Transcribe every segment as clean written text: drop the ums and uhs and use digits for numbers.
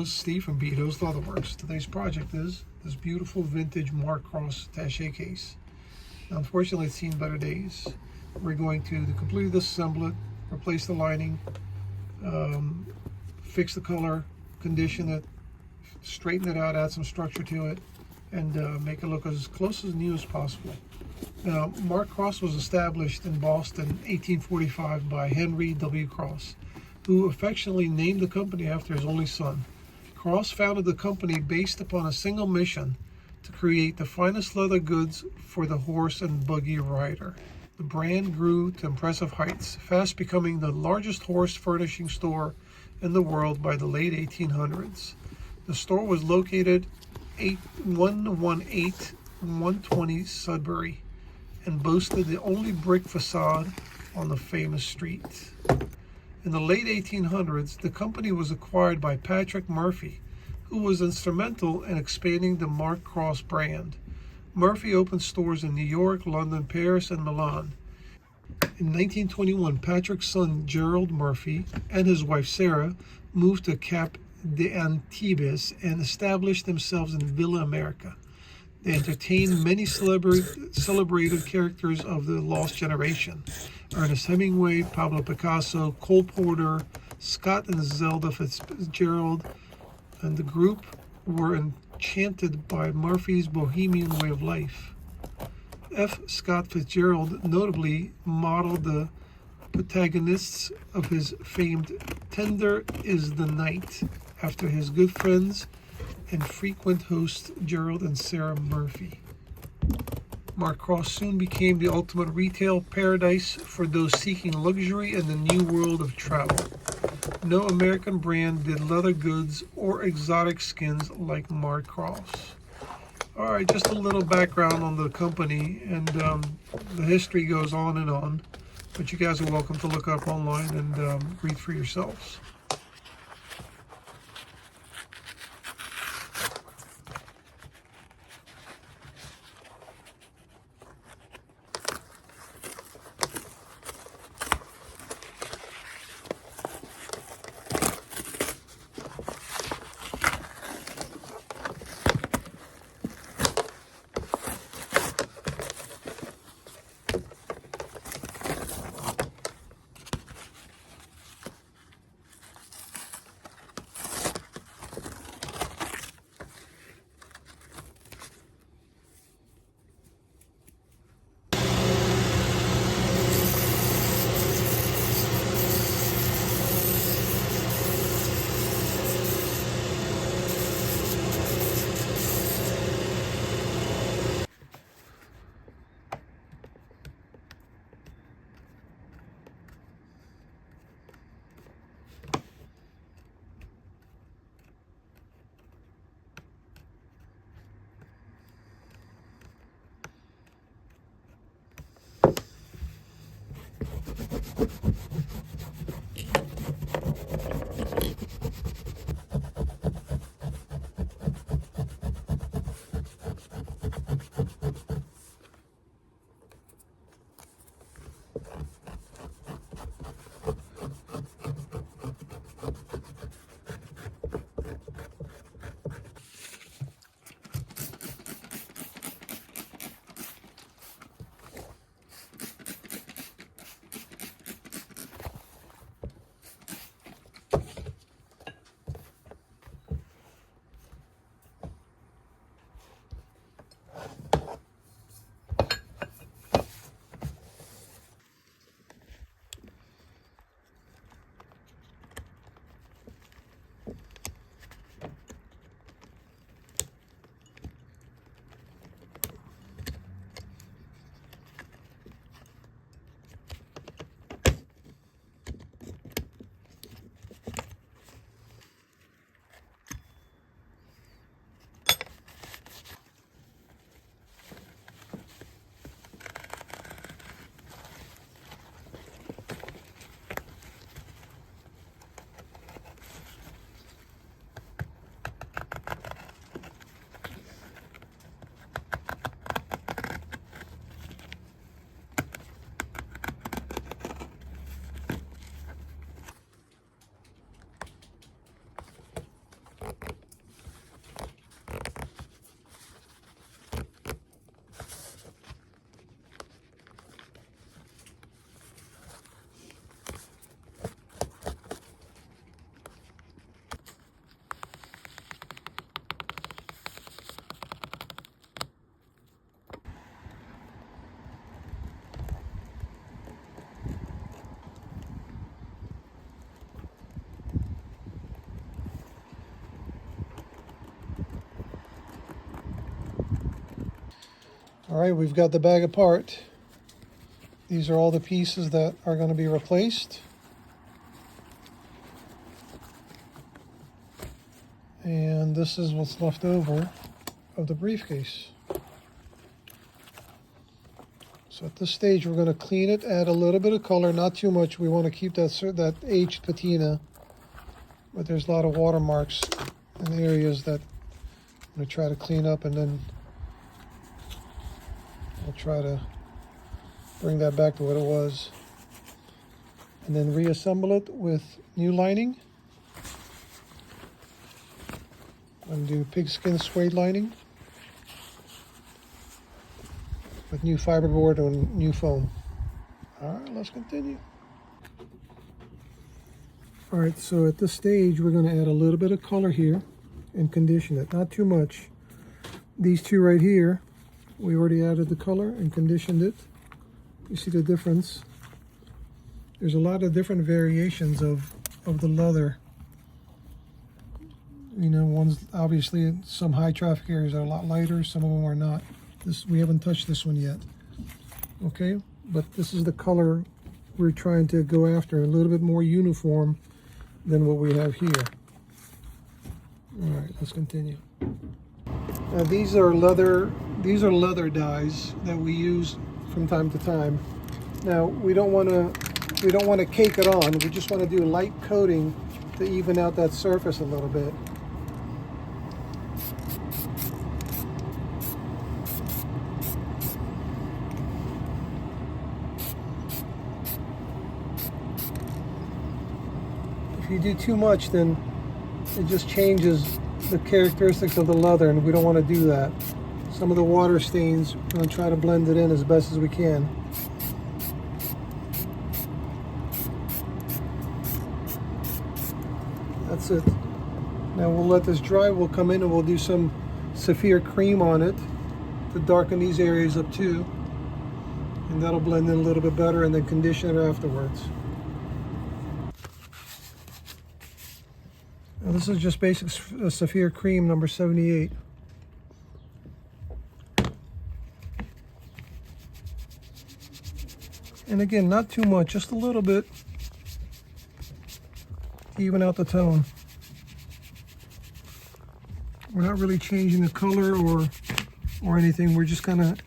Steve from Beato's Leatherworks. Today's project is this beautiful vintage Mark Cross Attaché case. Now, unfortunately, it's seen better days. We're going to completely disassemble it, replace the lining, fix the color, condition it, straighten it out, add some structure to it, and make it look as close as new as possible. Now, Mark Cross was established in Boston in 1845 by Henry W. Cross, who affectionately named the company after his only son. Cross founded the company based upon a single mission: to create the finest leather goods for the horse and buggy rider. The brand grew to impressive heights, fast becoming the largest horse furnishing store in the world by the late 1800s. The store was located 118 120 Sudbury and boasted the only brick facade on the famous street. In the late 1800s, the company was acquired by Patrick Murphy, who was instrumental in expanding the Mark Cross brand. Murphy opened stores in New York, London, Paris, and Milan. In 1921, Patrick's son Gerald Murphy and his wife Sarah moved to Cap d'Antibes and established themselves in Villa America. They entertained many celebrated characters of the lost generation: Ernest Hemingway, Pablo Picasso, Cole Porter, Scott and Zelda Fitzgerald, and the group were enchanted by Murphy's bohemian way of life. F. Scott Fitzgerald notably modeled the protagonists of his famed Tender is the Night after his good friends and frequent hosts Gerald and Sarah Murphy. Mark Cross soon became the ultimate retail paradise for those seeking luxury in the new world of travel. No American brand did leather goods or exotic skins like Mark Cross. All right, just a little background on the company, and the history goes on, but you guys are welcome to look up online and read for yourselves. All right, we've got the bag apart. These are all the pieces that are going to be replaced. And this is what's left over of the briefcase. So at this stage, we're going to clean it, add a little bit of color, not too much. We want to keep that aged patina, but there's a lot of watermarks in areas that I'm going to try to clean up, and then I'll try to bring that back to what it was. And then reassemble it with new lining. I'm going to do pigskin suede lining with new fiberboard and new foam. All right, let's continue. All right, so at this stage, we're going to add a little bit of color here and condition it, not too much. These two right here, we already added the color and conditioned it. You see the difference? There's a lot of different variations of the leather. You know, one's obviously some high traffic areas are a lot lighter, some of them are not. We haven't touched this one yet. Okay, but this is the color we're trying to go after, a little bit more uniform than what we have here. All right, let's continue. Now these are leather dyes that we use from time to time. Now we don't want to cake it on. We just want to do a light coating to even out that surface a little bit. If you do too much, then it just changes the characteristics of the leather, and we don't want to do that. Some of the water stains, we're going to try to blend it in as best as we can. That's it. Now we'll let this dry. We'll come in and we'll do some Sapphire cream on it to darken these areas up too. And that'll blend in a little bit better, and then condition it afterwards. Now this is just basic Sapphire cream number 78. And again, not too much, just a little bit to even out the tone. We're not really changing the color or anything. We're just kind of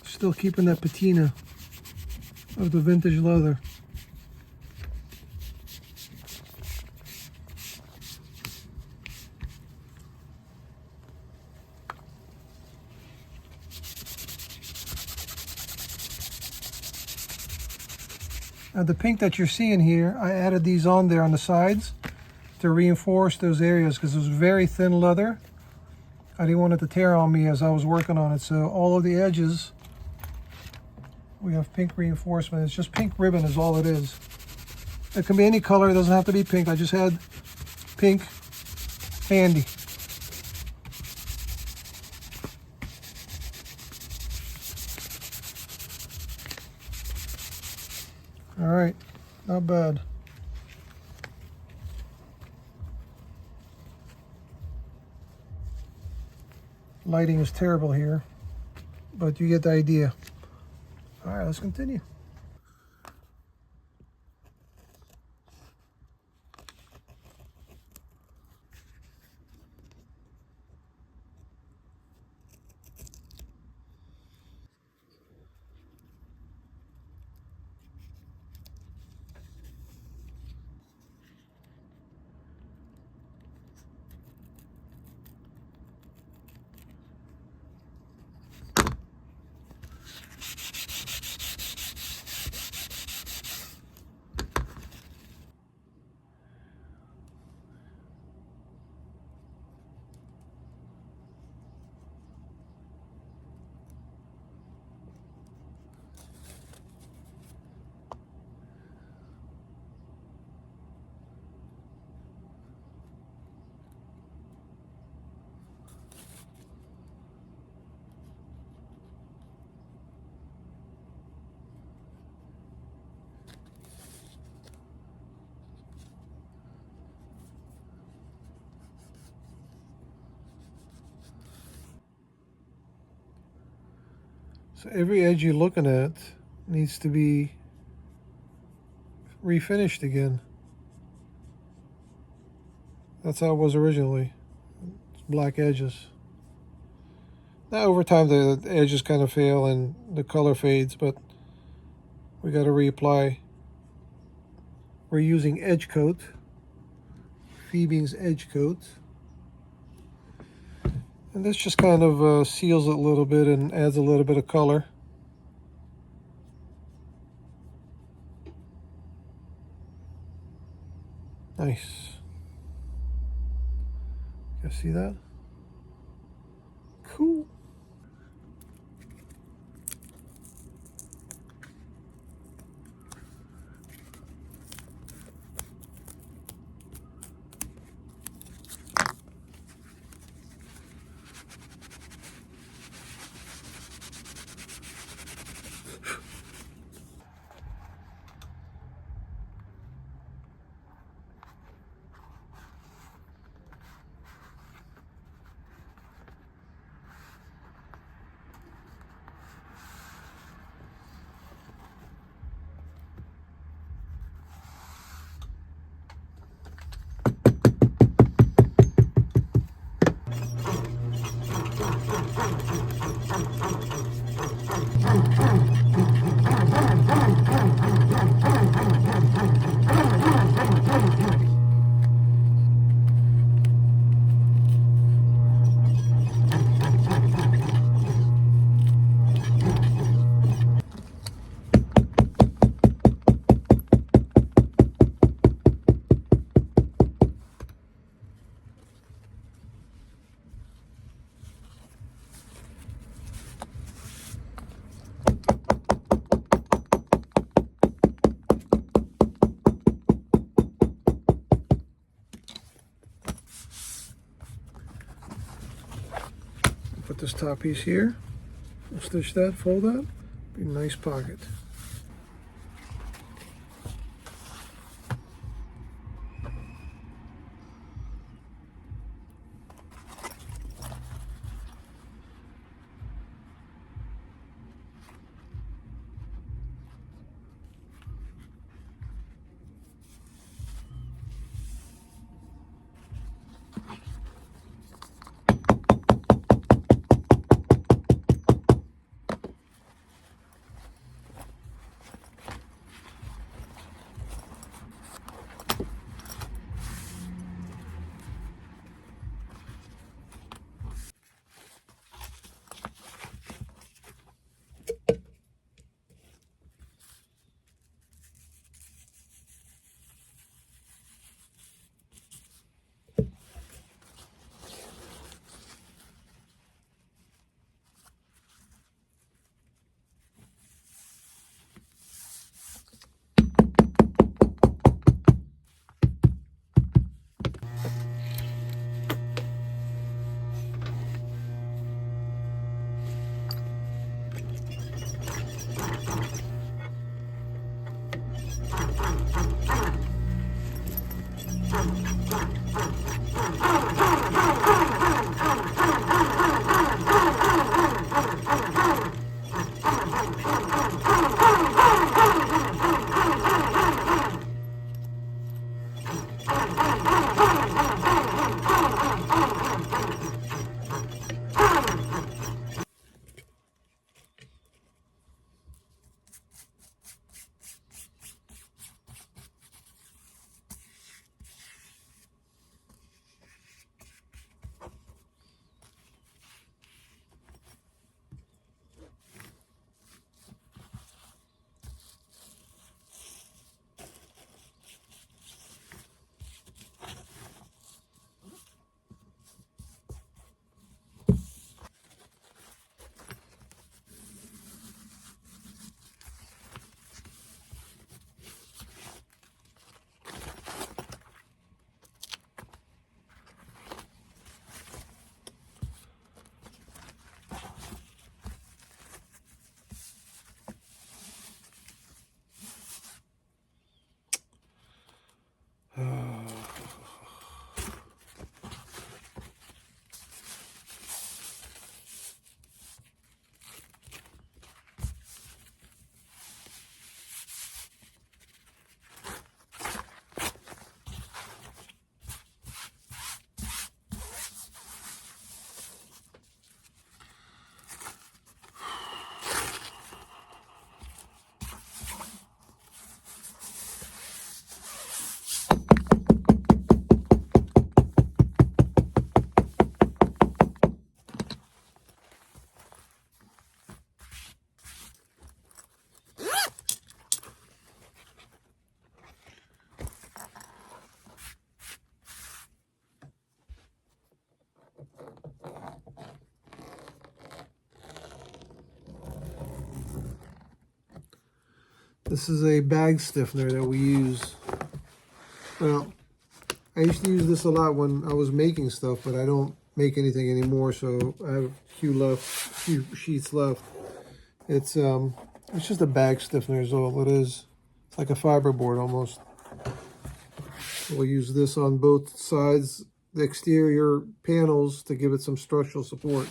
still keeping that patina of the vintage leather. Now the pink that you're seeing here, I added these on there on the sides to reinforce those areas because it was very thin leather. I didn't want it to tear on me as I was working on it. So all of the edges, we have pink reinforcement. It's just pink ribbon is all it is. It can be any color, it doesn't have to be pink. I just had pink handy. All right, not bad. Lighting is terrible here, but you get the idea. All right, let's continue. So every edge you're looking at needs to be refinished again. That's how it was originally. It's black edges. Now over time the edges kind of fail and the color fades, but we got to reapply. We're using edge coat, Phoebe's edge coat. And this just kind of seals it a little bit and adds a little bit of color. Nice. You see that? Cool. Put this top piece here. We'll stitch that, fold that. Be a nice pocket. This is a bag stiffener that we use. Well, I used to use this a lot when I was making stuff, but I don't make anything anymore, so I have a few sheets left. It's just a bag stiffener is all it is. It's like a fiberboard almost. We'll use this on both sides, the exterior panels, to give it some structural support.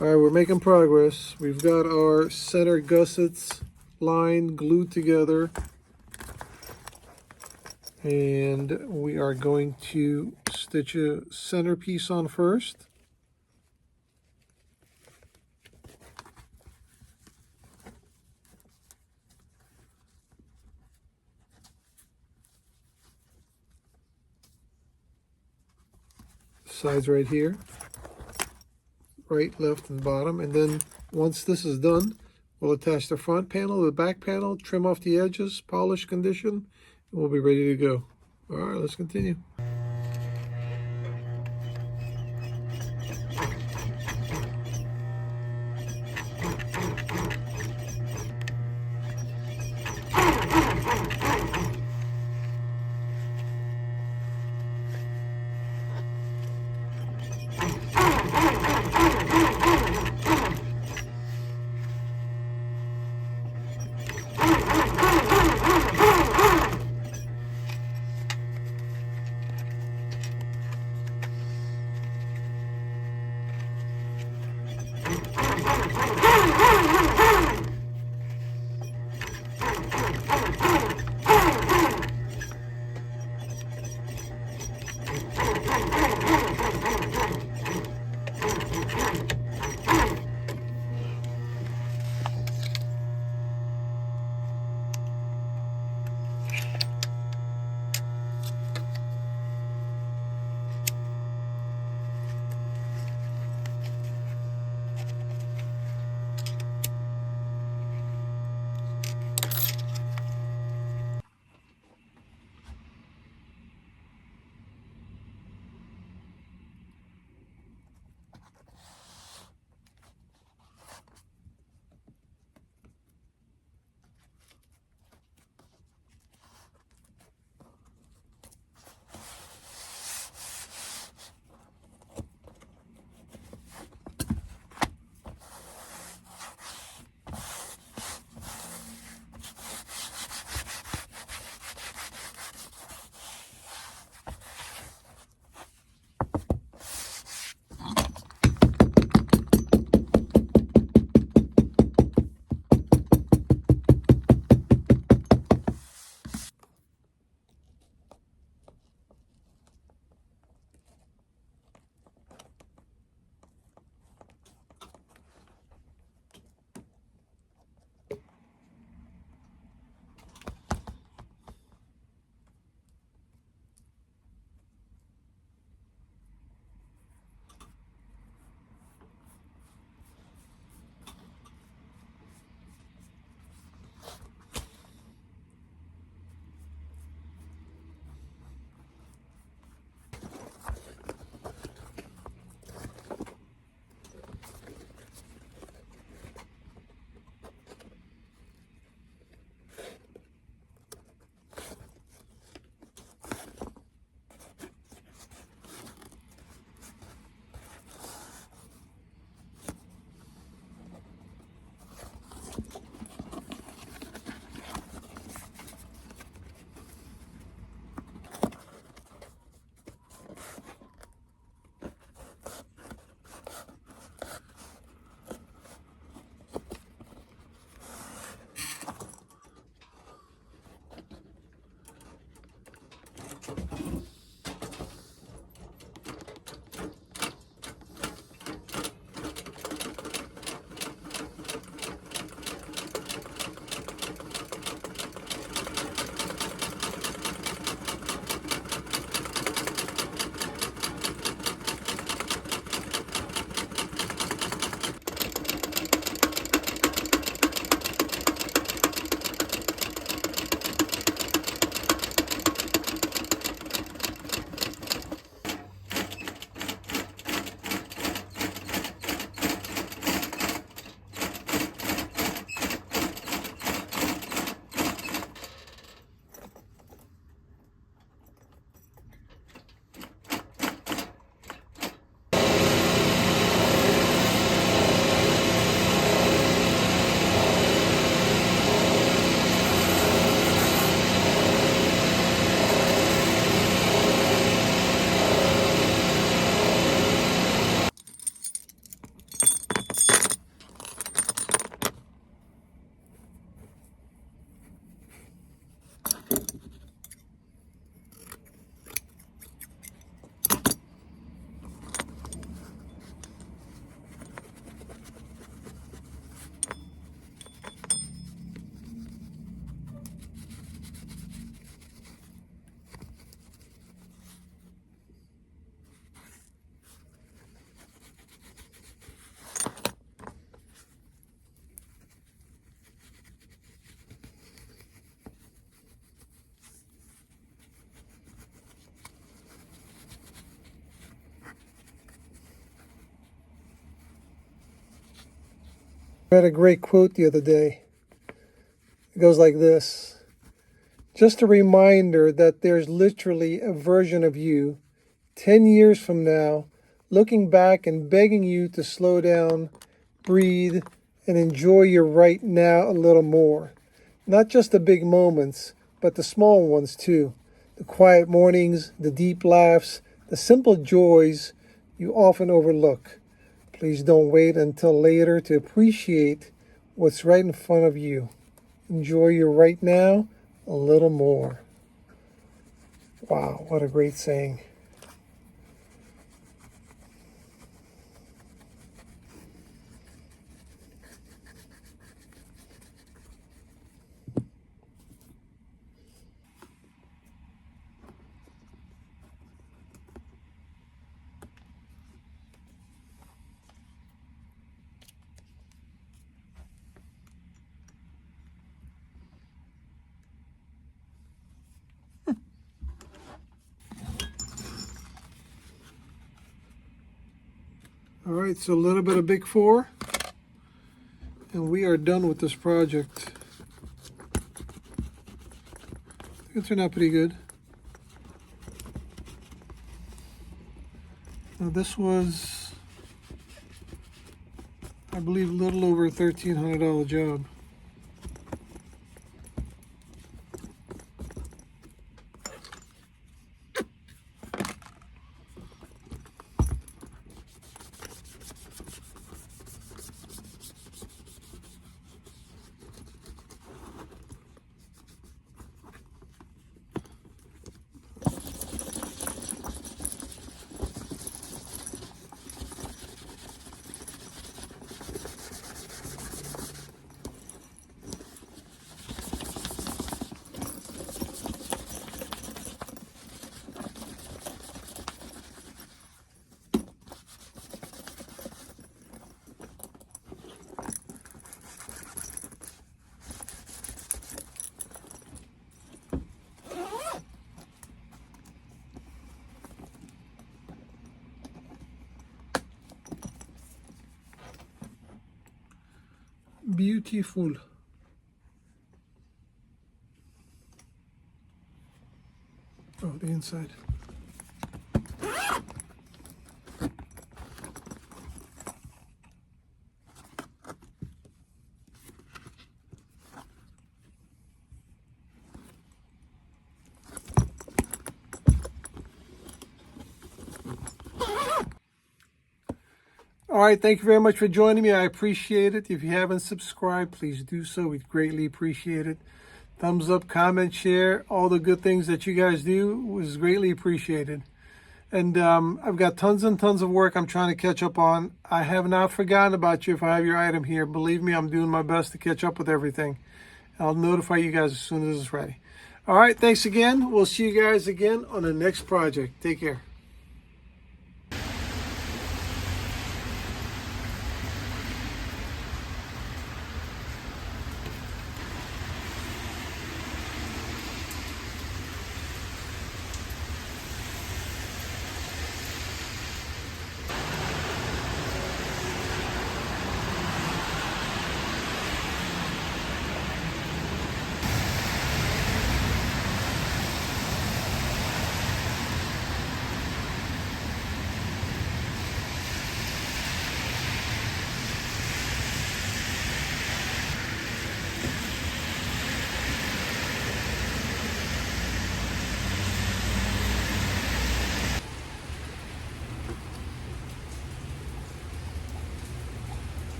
All right, we're making progress. We've got our center gussets lined, glued together. And we are going to stitch a center piece on first. Sides right here. Right, left, and bottom. And then once this is done, we'll attach the front panel, the back panel, trim off the edges, polish condition, and we'll be ready to go. All right, let's continue. read a great quote the other day. It goes like this: just a reminder that there's literally a version of you 10 years from now looking back and begging you to slow down, breathe, and enjoy your right now a little more. Not just the big moments, but the small ones too. The quiet mornings, the deep laughs, the simple joys you often overlook. Please don't wait until later to appreciate what's right in front of you. Enjoy your right now a little more. Wow, what a great saying. All right, so a little bit of Big 4, and we are done with this project. It turned out pretty good. Now this was, I believe, a little over a $1,300 job. Beautiful. Oh, the inside. All right, thank you very much for joining me. I appreciate it. If you haven't subscribed, please do so. We'd greatly appreciate it. Thumbs up, comment, share, all the good things that you guys do was greatly appreciated. And I've got tons and tons of work I'm trying to catch up on. I have not forgotten about you if I have your item here. Believe me, I'm doing my best to catch up with everything. I'll notify you guys as soon as it's ready. All right, thanks again. We'll see you guys again on the next project. Take care.